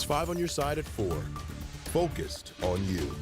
5 on your side at 4. Focused on you.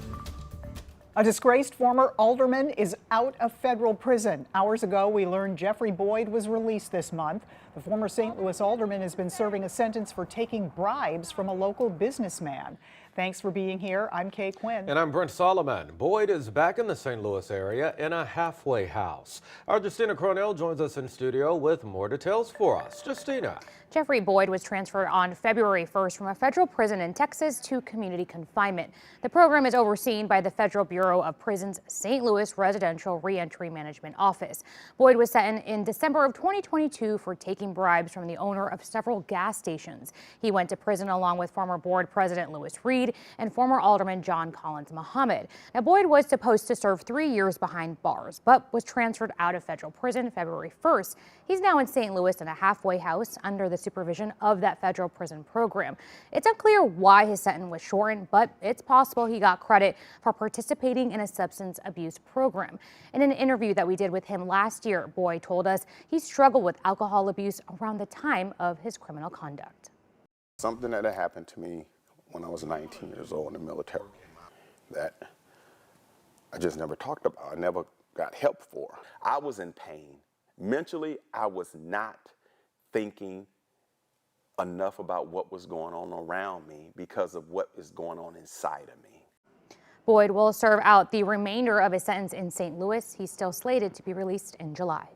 A disgraced former alderman is out of federal prison. Hours ago, we learned Jeffrey Boyd was released this month. The former St. Louis alderman has been serving a sentence for taking bribes from a local businessman. Thanks for being here. I'm Kay Quinn. And I'm Brent Solomon. Boyd is back in the St. Louis area in a halfway house. Our Justina Cronell joins us in studio with more details for us. Justina. Jeffrey Boyd was transferred on February 1st from a federal prison in Texas to community confinement. The program is overseen by the Federal Bureau of Prisons' St. Louis Residential Reentry Management Office. Boyd was sentenced in December of 2022 for taking bribes from the owner of several gas stations. He went to prison along with former board president Louis Reed and former alderman John Collins Muhammad. Now, Boyd was supposed to serve 3 years behind bars, but was transferred out of federal prison February 1st. He's now in St. Louis in a halfway house under the supervision of that federal prison program. It's unclear why his sentence was shortened, but it's possible he got credit for participating in a substance abuse program. In an interview that we did with him last year, Boyd told us he struggled with alcohol abuse around the time of his criminal conduct. Something that had happened to me when I was 19 years old in the military that I just never talked about. I never got help for. I was in pain. Mentally, I was not thinking enough about what was going on around me because of what is going on inside of me. Boyd will serve out the remainder of his sentence in St. Louis. He's still slated to be released in July.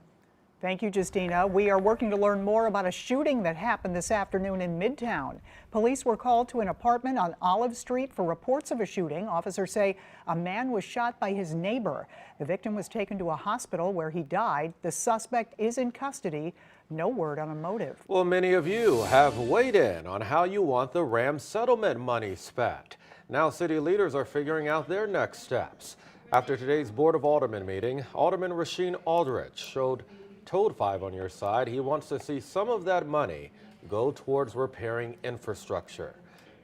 Thank you, Justina. We are working to learn more about a shooting that happened this afternoon in Midtown. Police were called to an apartment on Olive Street for reports of a shooting. Officers say a man was shot by his neighbor. The victim was taken to a hospital where he died. The suspect is in custody. No word on a motive. Well, many of you have weighed in on how you want the Ram settlement money spent. Now city leaders are figuring out their next steps. After today's Board of Aldermen meeting, Alderman Rasheen Aldrich told 5 on your side he wants to see some of that money go towards repairing infrastructure.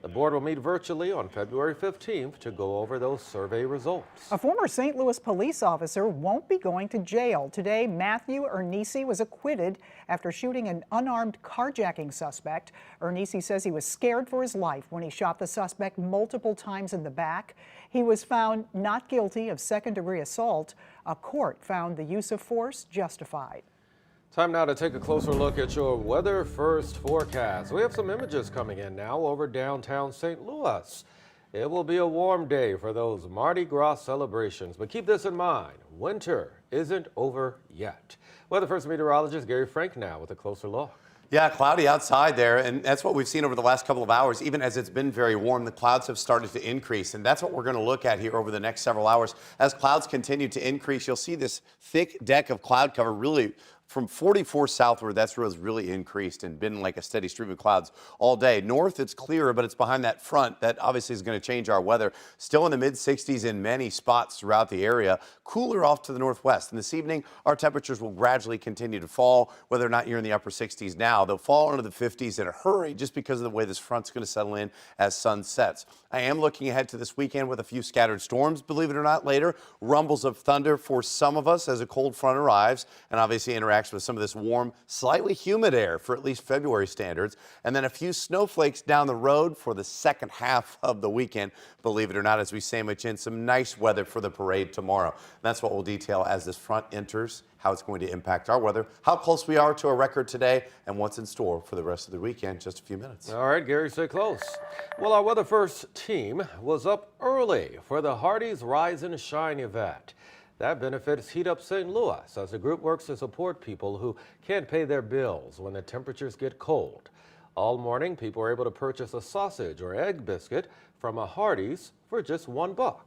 The board will meet virtually on February 15th to go over those survey results. A former St. Louis police officer won't be going to jail. Today, Matthew Ernisi was acquitted after shooting an unarmed carjacking suspect. Ernisi says he was scared for his life when he shot the suspect multiple times in the back. He was found not guilty of second-degree assault. A court found the use of force justified. Time now to take a closer look at your weather first forecast. We have some images coming in now over downtown St. Louis. It will be a warm day for those Mardi Gras celebrations, but keep this in mind, winter isn't over yet. Weather first meteorologist Gary Frank now with a closer look. Yeah, cloudy outside there, and that's what we've seen over the last couple of hours. Even as it's been very warm, the clouds have started to increase, and that's what we're going to look at here over the next several hours. As clouds continue to increase, you'll see this thick deck of cloud cover really from 44 southward. That's where it's really increased and been like a steady stream of clouds all day. North, it's clearer, but it's behind that front that obviously is going to change our weather. Still in the mid-60s in many spots throughout the area. Cooler off to the northwest. And this evening, our temperatures will gradually continue to fall. Whether or not you're in the upper 60s now, they'll fall into the 50s in a hurry just because of the way this front's going to settle in as sun sets. I am looking ahead to this weekend with a few scattered storms, believe it or not, later. Rumbles of thunder for some of us as a cold front arrives and obviously interacts with some of this warm, slightly humid air for at least February standards. And then a few snowflakes down the road for the second half of the weekend, believe it or not, as we sandwich in some nice weather for the parade tomorrow. That's what we'll detail as this front enters, how it's going to impact our weather, how close we are to a record today, and what's in store for the rest of the weekend. Just a few minutes. All right, Gary, stay close. Well, our Weather First team was up early for the Hardee's Rise and Shine event. That benefits Heat Up St. Louis as the group works to support people who can't pay their bills when the temperatures get cold. All morning, people were able to purchase a sausage or egg biscuit from a Hardee's for just $1.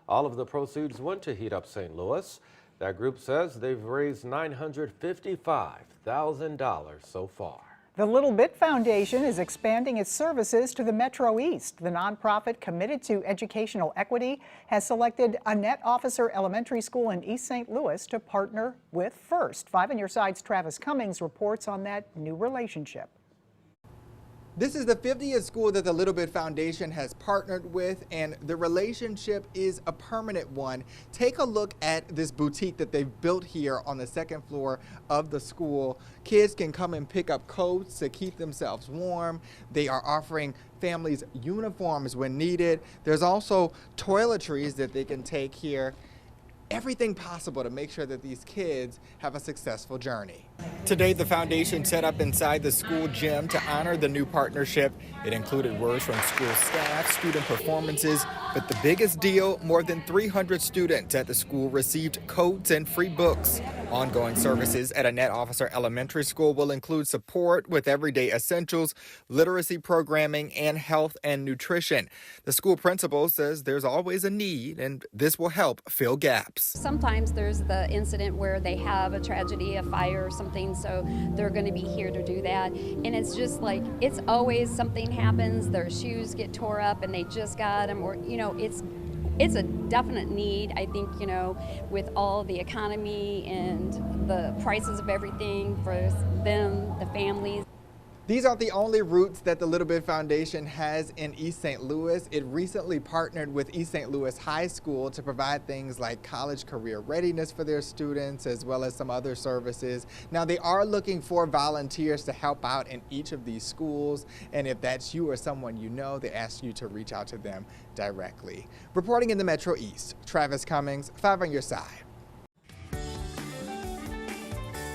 All of the proceeds went to Heat Up St. Louis. That group says they've raised $955,000 so far. The Little Bit Foundation is expanding its services to the Metro East. The nonprofit committed to educational equity has selected Annette Officer Elementary School in East St. Louis to partner with First. 5 on your side's Travis Cummings reports on that new relationship. This is the 50th school that the Little Bit Foundation has partnered with, and the relationship is a permanent one. Take a look at this boutique that they've built here on the second floor of the school. Kids can come and pick up coats to keep themselves warm. They are offering families uniforms when needed. There's also toiletries that they can take here. Everything possible to make sure that these kids have a successful journey. Today, the foundation set up inside the school gym to honor the new partnership. It included words from school staff, student performances, but the biggest deal, more than 300 students at the school received coats and free books. Ongoing services at Annette Officer Elementary School will include support with everyday essentials, literacy programming, and health and nutrition. The school principal says there's always a need, and this will help fill gaps. Sometimes there's the incident where they have a tragedy, a fire or something, so they're going to be here to do that. And it's just like, it's always something happens, their shoes get tore up and they just got them, or, you know, it's a definite need. I think, you know, with all the economy and the prices of everything for them, the families. These aren't the only routes that the Little Bit Foundation has in East St. Louis. It recently partnered with East St. Louis High School to provide things like college career readiness for their students, as well as some other services. Now, they are looking for volunteers to help out in each of these schools. And if that's you or someone you know, they ask you to reach out to them directly. Reporting in the Metro East, Travis Cummings, 5 on your side.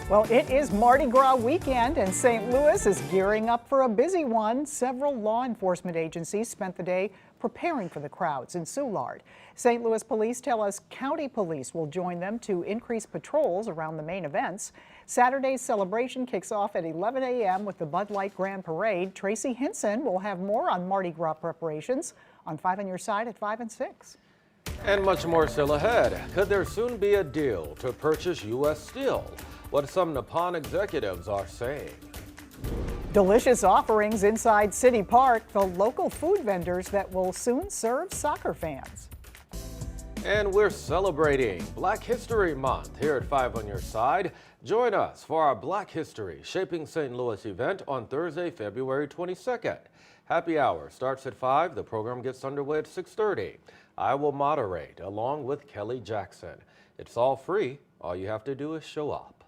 Well, it is Mardi Gras weekend, and St. Louis is gearing up for a busy one. Several law enforcement agencies spent the day preparing for the crowds in Soulard. St. Louis police tell us county police will join them to increase patrols around the main events. Saturday's celebration kicks off at 11 a.m. with the Bud Light Grand Parade. Tracy Hinson will have more on Mardi Gras preparations on 5 on Your Side at 5 and 6. And much more still ahead. Could there soon be a deal to purchase U.S. Steel? What some Nippon executives are saying. Delicious offerings inside City Park, the local food vendors that will soon serve soccer fans. And we're celebrating Black History Month here at 5 on Your Side. Join us for our Black History Shaping St. Louis event on Thursday, February 22nd. Happy Hour starts at 5. The program gets underway at 6:30. I will moderate along with Kelly Jackson. It's all free. All you have to do is show up.